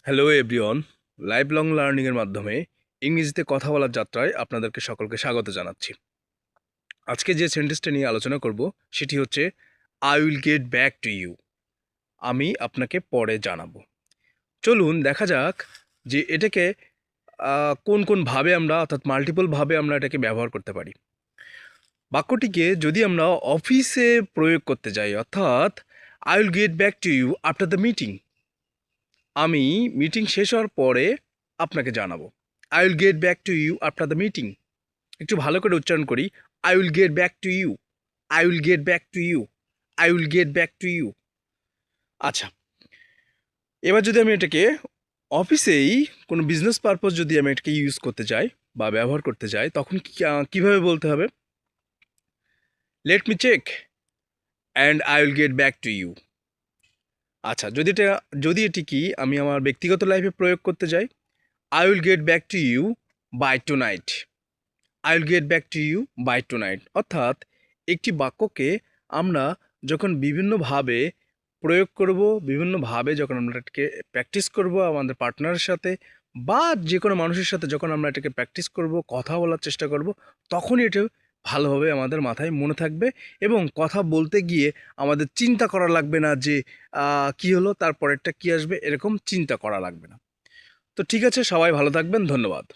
Hello everyone, life long লার্নিংয়ের মাধ্যমে ইংরেজিতে কথা বলার যাত্রায় আপনাদেরকে সকলকে স্বাগত জানাচ্ছি। আজকে যে সেন্টেন্সটা নিয়ে আলোচনা করব সেটি হচ্ছে I will get back to you. আমি আপনাকে পরে জানাবো। চলুন দেখা যাক যে এটাকে কোন কোন ভাবে আমরা অর্থাৎ মাল্টিপল ভাবে আমরা এটাকে ব্যবহার করতে পারি। বাক্যটিকে যদি আমরা অফিসে প্রয়োগ করতে যাই অর্থাৎ I will get back to you after the meeting, আমি মিটিং শেষ হওয়ার পরে আপনাকে জানাবো। I will get back to you after the meeting. একটু ভালো করে উচ্চারণ করি। I will get back to you, I will get back to you, I will get back to you. আচ্ছা, এবার যদি আমি এটাকে অফিসেই কোনো বিজনেস পারপোজ যদি আমি এটাকে ইউজ করতে চাই বা ব্যবহার করতে চাই তখন কীভাবে বলতে হবে? Let me check and I will get back to you. আচ্ছা, যদি এটি কি আমি আমার ব্যক্তিগত লাইফে প্রয়োগ করতে যাই, I will get back to you by tonight, I will get back to you by tonight. অর্থাৎ একটি বাক্যকে আমরা যখন বিভিন্নভাবে প্রয়োগ করব, বিভিন্নভাবে যখন আমরা এটাকে প্র্যাকটিস করব আমাদের পার্টনারের সাথে বা যে কোনো মানুষের সাথে যখন আমরা এটাকে প্র্যাকটিস করব, কথা বলার চেষ্টা করব, তখনই এটা ভালোভাবে আমাদের মাথায় মনে থাকবে এবং কথা বলতে গিয়ে আমাদের চিন্তা করা লাগবে না যে কী হলো, তারপরেরটা কী আসবে, এরকম চিন্তা করা লাগবে না। তো ঠিক আছে, সবাই ভালো থাকবেন, ধন্যবাদ।